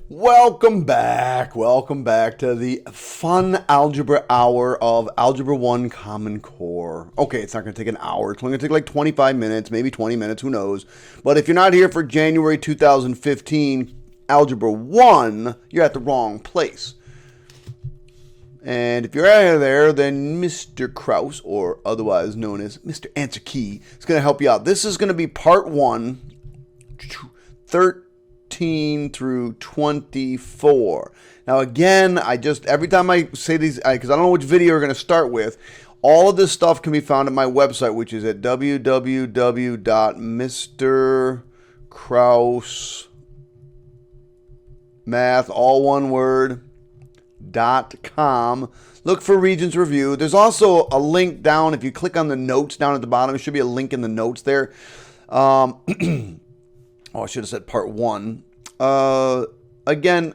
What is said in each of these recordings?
Welcome back to the fun algebra hour of Algebra 1 Common Core. Okay, it's not going to take an hour. It's only going to take like 25 minutes, maybe 20 minutes, who knows. But if you're not here for January 2015 Algebra 1, you're at the wrong place. And if you're out of there, then Mr. Krause, or otherwise known as Mr. Answer Key, is going to help you out. This is going to be part 1, 13 through 24. Now again, every time I say these, because I don't know which video we're going to start with, all of this stuff can be found at my website, which is at www.mrkrausemath, all one word, .com. Look for Regents Review. There's also a link down. If you click on the notes down at the bottom, there should be a link in the notes there. Oh, I should have said part 1. Again,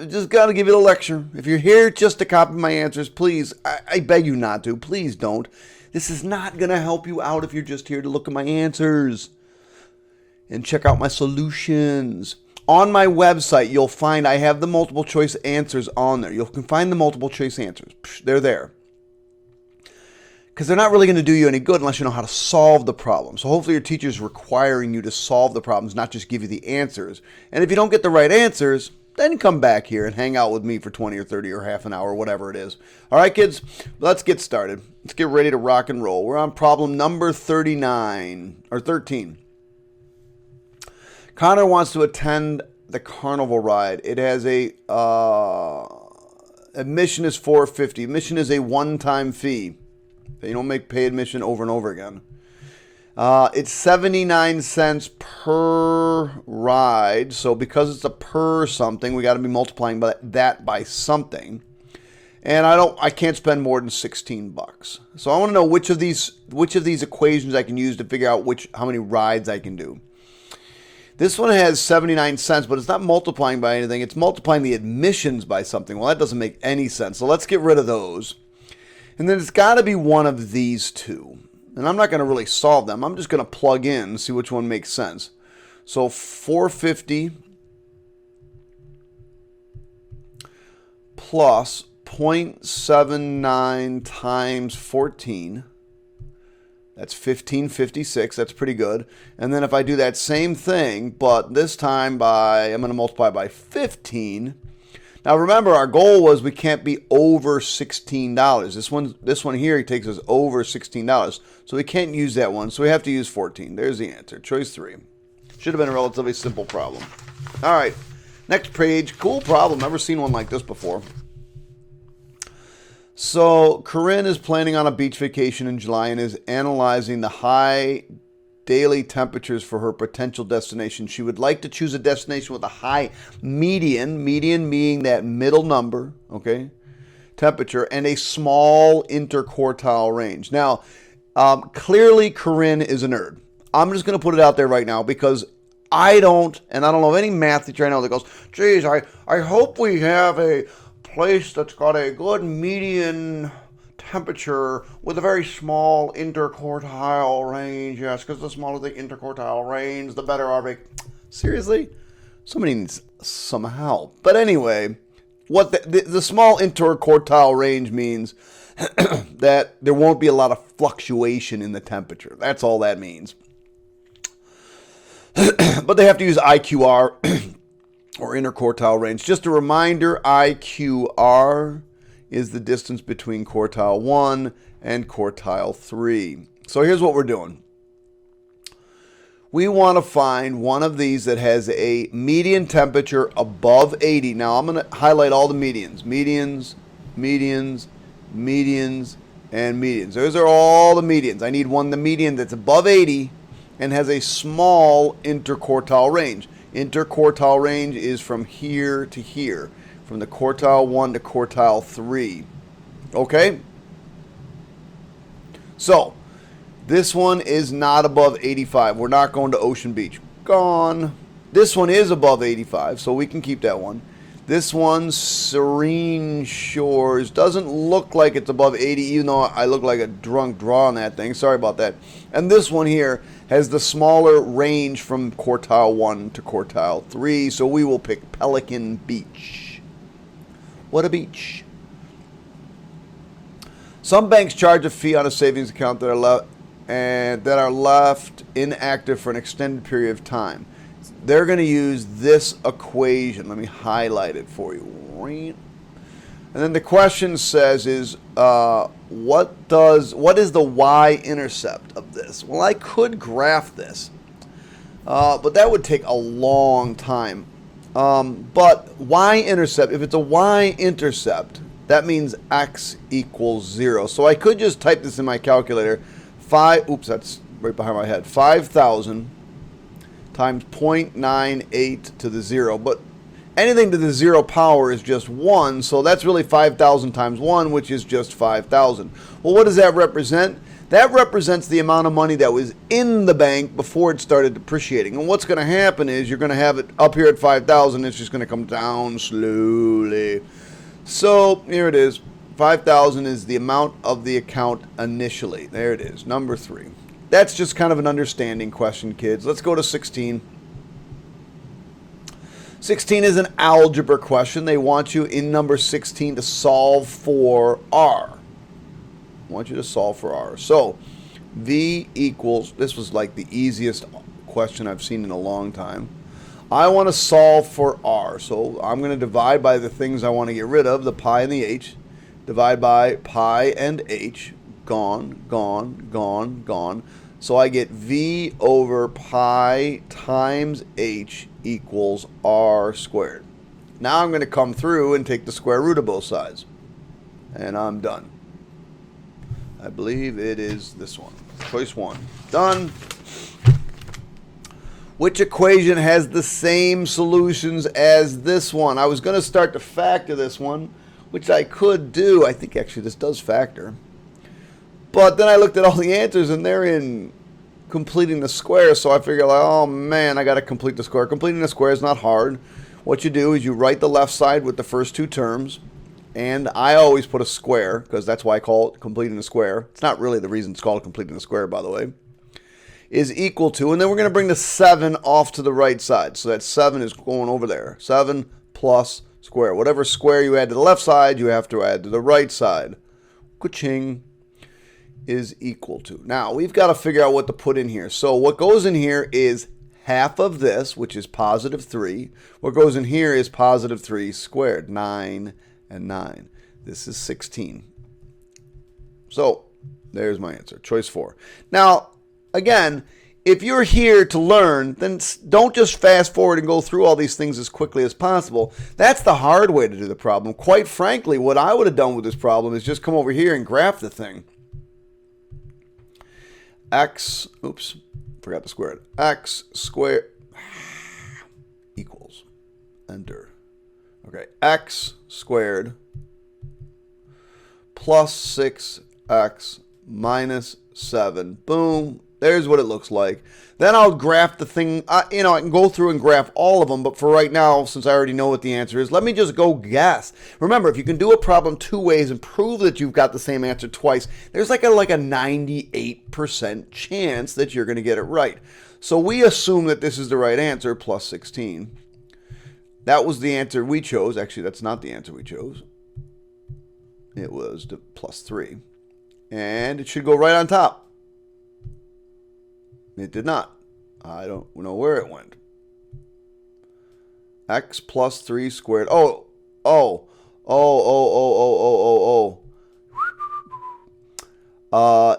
just got to give you a lecture. If you're here just to copy my answers, please, I beg you not to. Please don't. This is not going to help you out if you're just here to look at my answers and check out my solutions. On my website, you'll find I have the multiple choice answers on there. You can find the multiple choice answers. They're there. Because they're not really going to do you any good unless you know how to solve the problem. So hopefully your teacher's requiring you to solve the problems, not just give you the answers. And if you don't get the right answers, then come back here and hang out with me for 20 or 30 or half an hour, whatever it is. All right, kids, let's get started. Let's get ready to rock and roll. We're on problem number 13. Connor wants to attend the carnival ride. It has a admission is $4.50. Admission is a one-time fee. You don't pay admission over and over again. It's 79 cents per ride. So because it's a per something, we got to be multiplying that by something. And I can't spend more than $16. So I want to know which of these equations I can use to figure out how many rides I can do. This one has 79 cents, but it's not multiplying by anything. It's multiplying the admissions by something. Well, that doesn't make any sense. So let's get rid of those. And then it's got to be one of these two. And I'm not going to really solve them. I'm just going to plug in and see which one makes sense. So 450 plus 0.79 times 14. That's 1556. That's pretty good. And then if I do that same thing, but this time I'm going to multiply by 15. Now remember, our goal was we can't be over $16. This one here takes us over $16. So we can't use that one. So we have to use 14. There's the answer. Choice 3. Should have been a relatively simple problem. All right. Next page. Cool problem. Never seen one like this before. So Corinne is planning on a beach vacation in July and is analyzing the high daily temperatures for her potential destination. She would like to choose a destination with a high median being that middle number, okay, temperature, and a small interquartile range. Now, clearly Corinne is a nerd. I'm just going to put it out there right now because I don't know of any math teacher I know that goes, geez, I hope we have a place that's got a good median temperature with a very small interquartile range. Yes, because the smaller the interquartile range, the better our vacation. Seriously? Somebody needs some help. But anyway, what the small interquartile range means that there won't be a lot of fluctuation in the temperature. That's all that means. But they have to use IQR or interquartile range. Just a reminder, IQR is the distance between quartile 1 and quartile 3. So here's what we're doing. We want to find one of these that has a median temperature above 80. Now I'm going to highlight all the medians. Medians, and medians. Those are all the medians. I need the median that's above 80 and has a small interquartile range. Interquartile range is from here to here, from the quartile 1 to quartile 3. Okay? So, this one is not above 85. We're not going to Ocean Beach. Gone. This one is above 85, so we can keep that one. This one, Serene Shores, doesn't look like it's above 80, even though I look like a drunk draw on that thing. Sorry about that. And this one here, has the smaller range from quartile 1 to quartile 3. So we will pick Pelican Beach. What a beach. Some banks charge a fee on a savings account that are left inactive for an extended period of time. They're going to use this equation. Let me highlight it for you. And then the question says is, what is the y-intercept of this? Well, I could graph this, but that would take a long time. But y-intercept, if it's a y-intercept, that means x equals 0. So I could just type this in my calculator. That's right behind my head. 5,000 times 0.98 to the 0. But anything to the 0 power is just 1, so that's really 5,000 times 1, which is just 5,000. Well, what does that represent? That represents the amount of money that was in the bank before it started depreciating. And what's going to happen is you're going to have it up here at 5,000. It's just going to come down slowly. So here it is. 5,000 is the amount of the account initially. There it is, number 3. That's just kind of an understanding question, kids. Let's go to 16. 16 is an algebra question. They want you in number 16 to solve for R. I want you to solve for R. So V equals, this was like the easiest question I've seen in a long time. I want to solve for R. So I'm going to divide by the things I want to get rid of, the pi and the h. Divide by pi and h. Gone, gone, gone, gone. So I get V over pi times h equals r squared. Now I'm going to come through and take the square root of both sides. And I'm done. I believe it is this one. Choice 1. Done. Which equation has the same solutions as this one? I was going to start to factor this one, which I could do. I think actually this does factor. But then I looked at all the answers and they're in completing the square, so I figured, like, oh man, I got to complete the square. Completing the square is not hard. What you do is you write the left side with the first two terms, and I always put a square because that's why I call it completing the square. It's not really the reason it's called completing the square, by the way. Is equal to, and then we're going to bring the 7 off to the right side. So that 7 is going over there. 7 plus square. Whatever square you add to the left side, you have to add to the right side. Ka-ching. Is equal to. Now, we've got to figure out what to put in here. So what goes in here is half of this, which is positive 3. What goes in here is positive 3 squared. 9 and 9. This is 16. So there's my answer. Choice 4. Now, again, if you're here to learn, then don't just fast forward and go through all these things as quickly as possible. That's the hard way to do the problem. Quite frankly, what I would have done with this problem is just come over here and graph the thing. X, oops, forgot to square it. X squared equals, enter. Okay, x squared plus 6x minus 7. Boom. There's what it looks like. Then I'll graph the thing. I can go through and graph all of them, but for right now, since I already know what the answer is, let me just go guess. Remember, if you can do a problem 2 ways and prove that you've got the same answer twice, there's like a 98% chance that you're going to get it right. So we assume that this is the right answer, plus 16. That was the answer we chose. Actually, that's not the answer we chose. It was the plus 3. And it should go right on top. It did not. I don't know where it went. X plus 3 squared.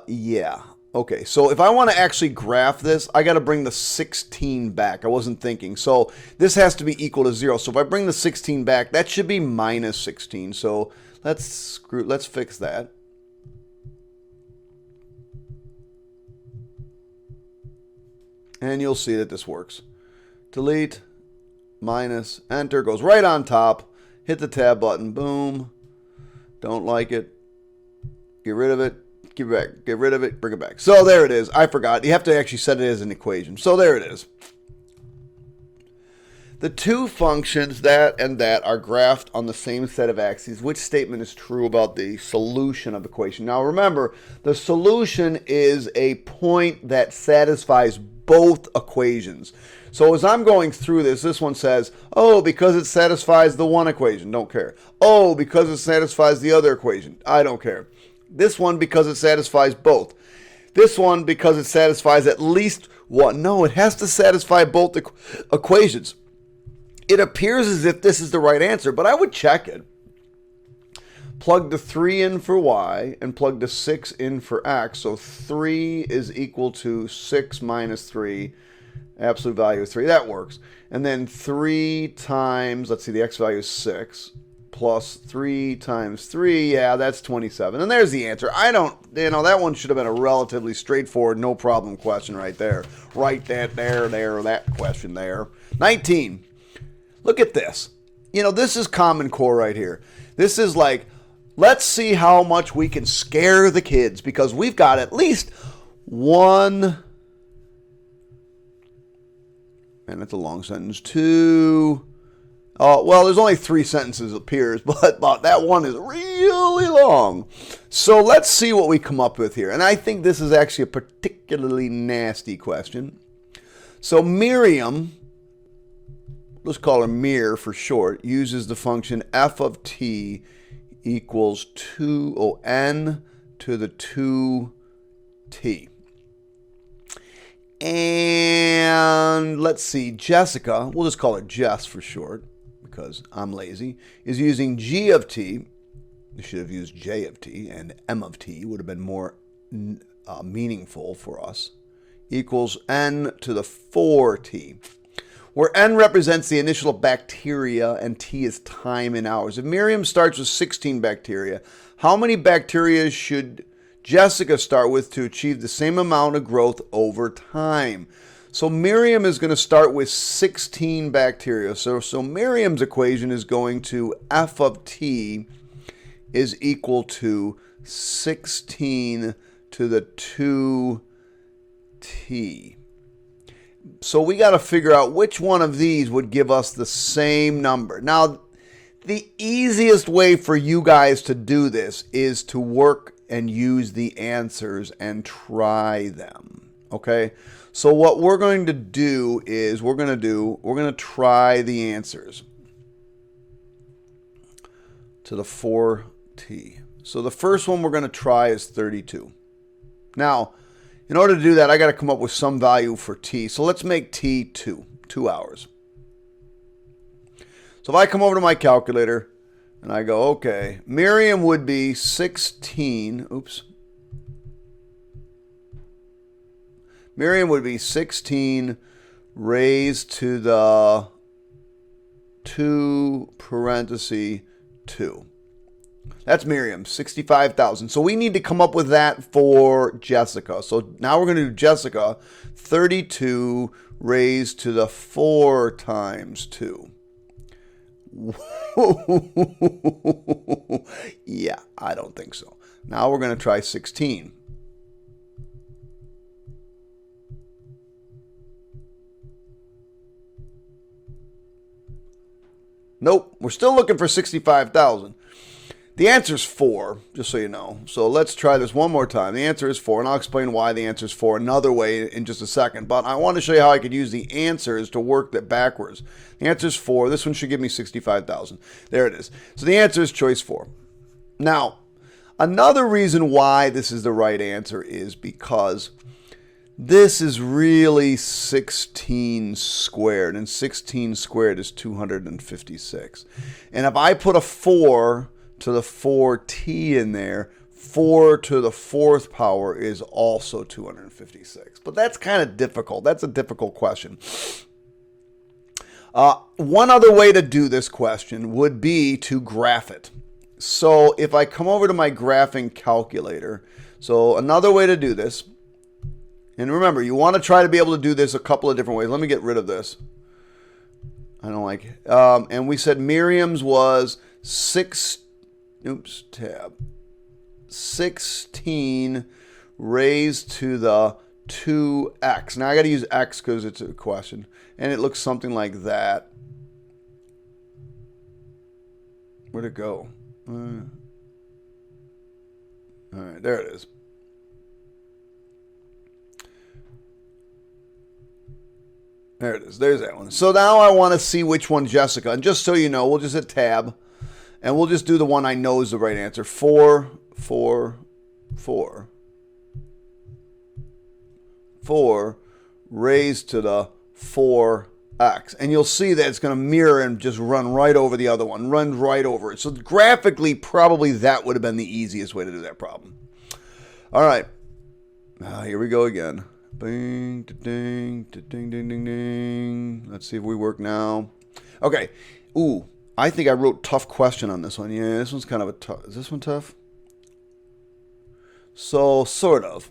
Yeah. Okay, so if I want to actually graph this, I got to bring the 16 back. I wasn't thinking. So this has to be equal to 0. So if I bring the 16 back, that should be minus 16. So let's fix that. And you'll see that this works. Delete, minus, enter, goes right on top. Hit the tab button, boom. Don't like it. Get rid of it. Give it back. Get rid of it. Bring it back. So there it is. I forgot. You have to actually set it as an equation. So there it is. The two functions, that and that, are graphed on the same set of axes. Which statement is true about the solution of the equation? Now remember, the solution is a point that satisfies both equations. So as I'm going through this, this one says, oh, because it satisfies the one equation, don't care. Oh, because it satisfies the other equation, I don't care. This one because it satisfies both. This one because it satisfies at least one. No, it has to satisfy both equations. It appears as if this is the right answer, but I would check it. Plug the 3 in for y and plug the 6 in for x. So 3 is equal to 6 minus 3, absolute value of 3. That works. And then 3 times, let's see, the x value is 6, plus 3 times 3, yeah, that's 27. And there's the answer. I don't, that one should have been a relatively straightforward, no problem question right there. Write that there, that question there. 19. Look at this. This is Common Core right here. This is like, let's see how much we can scare the kids, because we've got at least one, and that's a long sentence, two, well, there's only 3 sentences it appears, but that one is really long. So let's see what we come up with here. And I think this is actually a particularly nasty question. So Miriam, let's call her Mir for short, uses the function f of t equals n to the 2t. And let's see, Jessica, we'll just call her Jess for short because I'm lazy, is using g of t. You should have used j of t, and m of t would have been more meaningful for us, equals n to the 4t. Where n represents the initial bacteria and t is time in hours. If Miriam starts with 16 bacteria, how many bacteria should Jessica start with to achieve the same amount of growth over time? So Miriam is going to start with 16 bacteria. So Miriam's equation is going to f of t is equal to 16 to the 2t. So we got to figure out which one of these would give us the same number. Now, the easiest way for you guys to do this is to work and use the answers and try them. Okay? So what we're going to do is we're going to try the answers to the 4t. So the first one we're going to try is 32. Now, in order to do that, I got to come up with some value for t. So let's make t 2 hours. So if I come over to my calculator and I go, okay, Miriam would be 16. Miriam would be 16 raised to the 2 parenthesis 2. That's Miriam, 65,000. So we need to come up with that for Jessica. So now we're going to do Jessica, 32 raised to the 4 times 2. Yeah, I don't think so. Now we're going to try 16. Nope, we're still looking for 65,000. The answer is 4, just so you know. So let's try this one more time. The answer is 4, and I'll explain why the answer is 4 another way in just a second. But I want to show you how I could use the answers to work that backwards. The answer is 4. This one should give me 65,000. There it is. So the answer is choice 4. Now, another reason why this is the right answer is because this is really 16 squared, and 16 squared is 256. And if I put a 4 to the 4t in there, 4 to the 4th power is also 256. But that's kind of difficult. That's a difficult question. One other way to do this question would be to graph it. So if I come over to my graphing calculator, so another way to do this, and remember, you want to try to be able to do this a couple of different ways. Let me get rid of this. I don't like it. And we said Miriam's was 16 raised to the 2x. Now I got to use x because it's a question. And it looks something like that. Where'd it go? All right, there it is. There it is. There's that one. So now I want to see which one Jessica. And just so you know, we'll just hit tab. And we'll just do the one I know is the right answer. 4, 4, 4. 4 raised to the 4x. And you'll see that it's going to mirror and just run right over the other one. Run right over it. So graphically, probably that would have been the easiest way to do that problem. All right. Here we go again. Bing, ding, ding, ding, ding, ding. Let's see if we work now. Okay. Ooh, I think I wrote tough question on this one. Yeah, this one's kind of a tough. Is this one tough? So, sort of.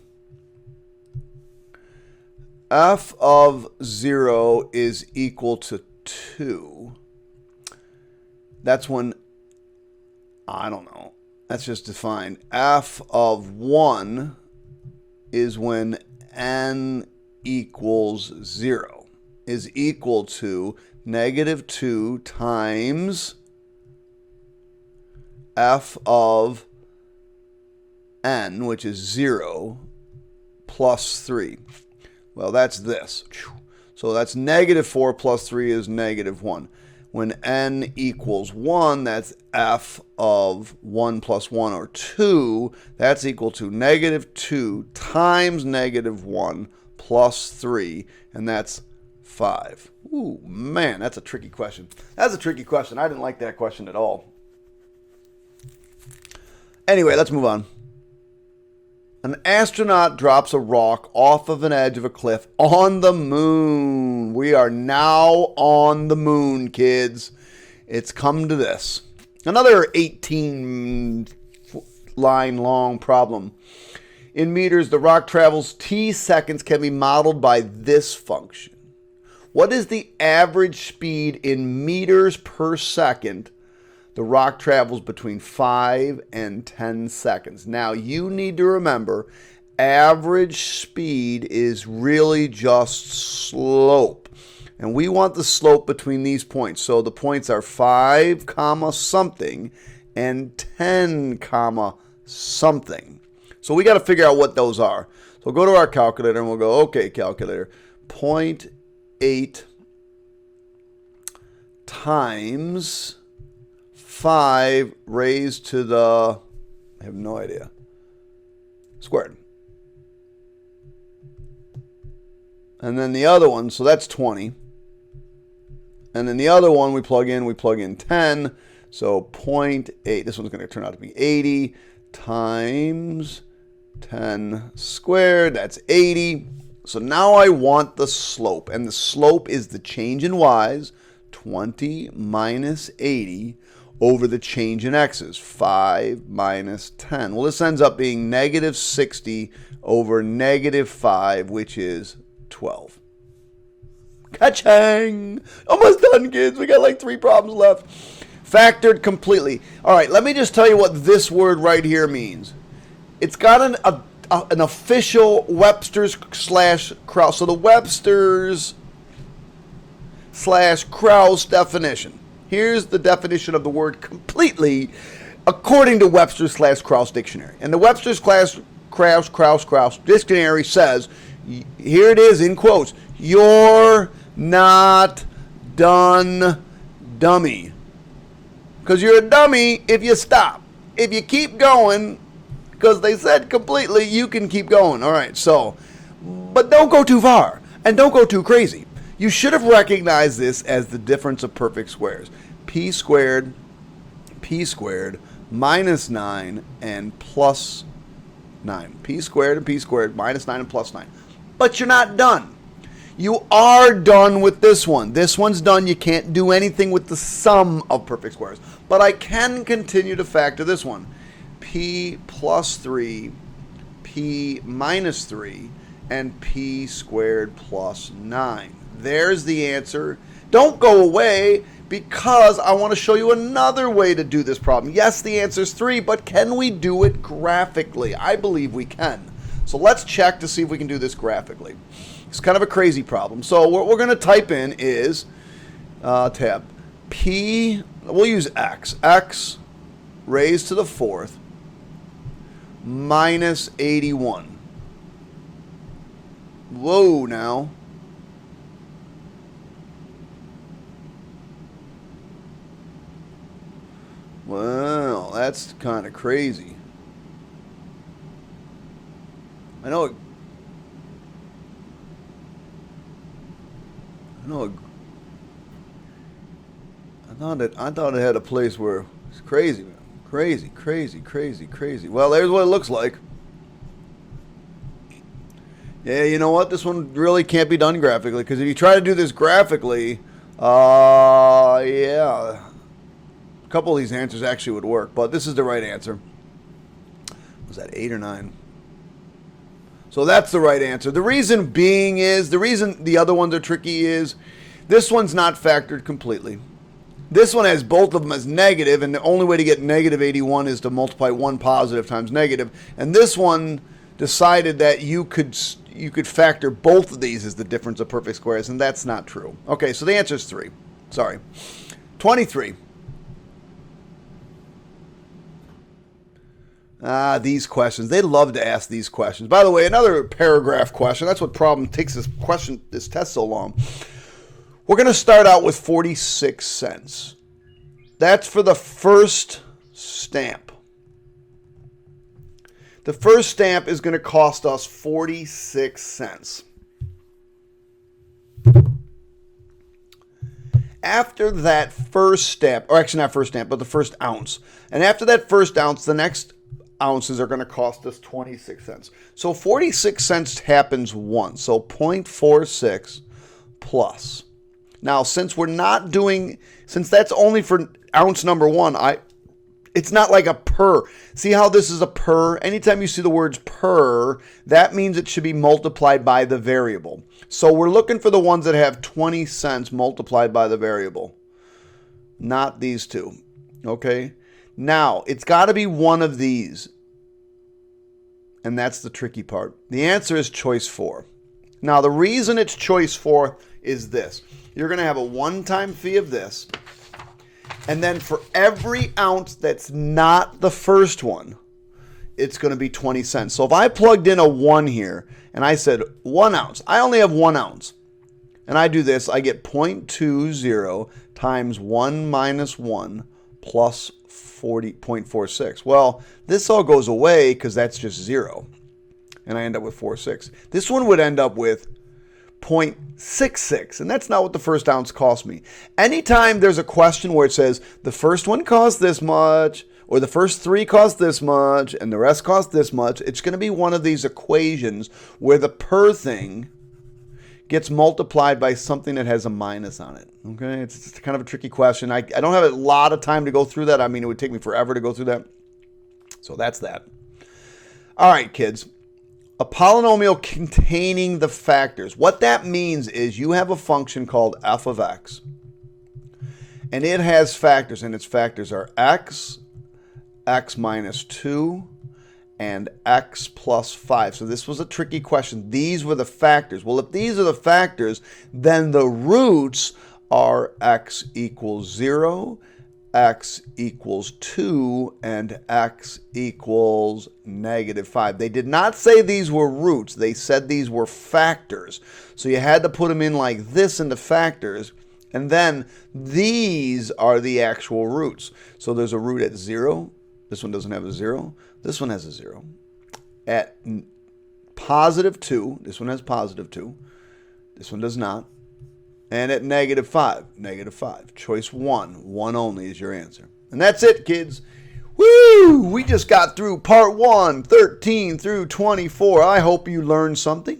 F of 0 is equal to 2. That's when, I don't know. That's just defined. F of 1 is when n equals 0 is equal to negative 2 times f of n, which is 0, plus 3. Well, that's this. So that's negative 4 plus 3 is negative 1. When n equals 1, that's f of 1 plus 1, or 2. That's equal to negative 2 times negative 1 plus 3, and that's 5. Ooh, man, that's a tricky question. That's a tricky question. I didn't like that question at all. Anyway, let's move on. An astronaut drops a rock off of an edge of a cliff on the moon. We are now on the moon, kids. It's come to this. Another 18-line long problem. In meters, the rock travels t seconds can be modeled by this function. What is the average speed in meters per second the rock travels between 5 and 10 seconds? Now, you need to remember, average speed is really just slope. And we want the slope between these points. So the points are 5, comma something, and 10, comma something. So we got to figure out what those are. So we'll go to our calculator and we'll go, okay, calculator, 0.8 times 5 raised to the, I have no idea, squared. And then the other one, so that's 20. And then the other one we plug in 10. So 0.8, this one's going to turn out to be 80 times 10 squared, that's 80. So now I want the slope, and the slope is the change in y's, 20 minus 80, over the change in x's, 5 minus 10. Well, this ends up being negative 60 over negative 5, which is 12. Ka-chang! Almost done, kids. We got like 3 problems left. Factored completely. All right, let me just tell you what this word right here means. It's got an official Webster's / Krause. So the Webster's / Krause definition. Here's the definition of the word completely according to Webster's / Krause dictionary. And the Webster's / Krause dictionary says, here it is in quotes, you're not done, dummy. Because you're a dummy if you stop. If you keep going, because they said completely, you can keep going. All right, so, but don't go too far and don't go too crazy. You should have recognized this as the difference of perfect squares. P squared minus 9 and plus 9. P squared minus 9 and plus 9. But you're not done. You are done with this one. This one's done. You can't do anything with the sum of perfect squares. But I can continue to factor this one. P plus 3, P minus 3, and P squared plus 9. There's the answer. Don't go away, because I want to show you another way to do this problem. Yes, the answer is 3, but can we do it graphically? I believe we can. So let's check to see if we can do this graphically. It's kind of a crazy problem. So what we're going to type in is, tab, P we'll use x. X raised to the fourth minus 81. Whoa, now. Well, that's kind of crazy. I know it, I thought it had a place where it's crazy, man. Crazy, crazy, crazy, crazy. Well, there's what it looks like. Yeah, you know what? This one really can't be done graphically, because if you try to do this graphically, yeah, a couple of these answers actually would work, but this is the right answer. Was that 8 or 9? So that's the right answer. The reason being is, the reason the other ones are tricky is, this one's not factored completely. This one has both of them as negative, and the only way to get negative 81 is to multiply one positive times negative. And this one decided that you could factor both of these as the difference of perfect squares, and that's not true. Okay, so the answer is 3. Sorry. 23. These questions. They love to ask these questions. By the way, another paragraph question. That's what problem takes this test so long. We're going to start out with 46 cents. That's for the first stamp. The first stamp is going to cost us 46 cents. After that first stamp, or actually not first stamp, but the first ounce. And after that first ounce, the next ounces are going to cost us 26 cents. So 46 cents happens once. So 0.46 plus. Now, since we're not doing, since that's only for ounce number 1, it's not like a per. See how this is a per? Anytime you see the words per, that means it should be multiplied by the variable. So we're looking for the ones that have 20 cents multiplied by the variable. Not these two. Okay? Now, it's got to be one of these. And that's the tricky part. The answer is choice 4. Now, the reason it's choice 4 is this. You're going to have a one-time fee of this. And then for every ounce that's not the first one, it's going to be 20 cents. So if I plugged in a 1 here and I said 1 ounce, I only have 1 ounce. And I do this, I get 0.20 times 1 minus 1 plus 0.46. Well, this all goes away because that's just 0. And I end up with 46. This one would end up with 0.66, and that's not what the first ounce cost me. Anytime there's a question where it says the first one costs this much, or the first 3 cost this much, and the rest cost this much, it's going to be one of these equations where the per thing gets multiplied by something that has a minus on it. Okay, it's kind of a tricky question. I don't have a lot of time to go through that. I mean, it would take me forever to go through that. So that's that. All right, kids. A polynomial containing the factors. What that means is you have a function called f of x, and it has factors, and its factors are x, x minus 2, and x plus 5. So this was a tricky question. These were the factors. Well, if these are the factors, then the roots are x equals 0, x equals 2, and x equals negative 5. They did not say these were roots. They said these were factors. So you had to put them in like this into factors, and then these are the actual roots. So there's a root at 0. This one doesn't have a 0. This one has a 0. At positive 2, this one has positive 2. This one does not. And at negative 5, negative 5. Choice 1, 1 only is your answer. And that's it, kids. Woo! We just got through part 1, 13 through 24. I hope you learned something.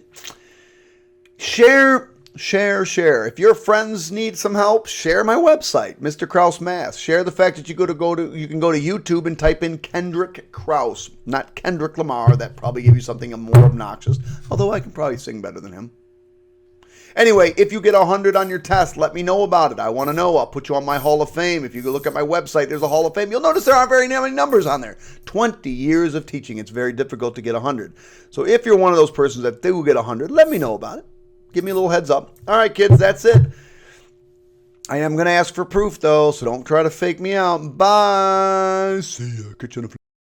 Share. If your friends need some help, share my website, Mr. Krause Math. Share the fact that you can go to YouTube and type in Kendrick Krause, not Kendrick Lamar. That probably give you something more obnoxious, although I can probably sing better than him. Anyway, if you get 100 on your test, let me know about it. I want to know. I'll put you on my Hall of Fame. If you go look at my website, there's a Hall of Fame. You'll notice there aren't very many numbers on there. 20 years of teaching. It's very difficult to get 100. So if you're one of those persons that do get 100, let me know about it. Give me a little heads up. All right, kids, that's it. I am going to ask for proof, though, so don't try to fake me out. Bye. See ya. Catch you on the flip.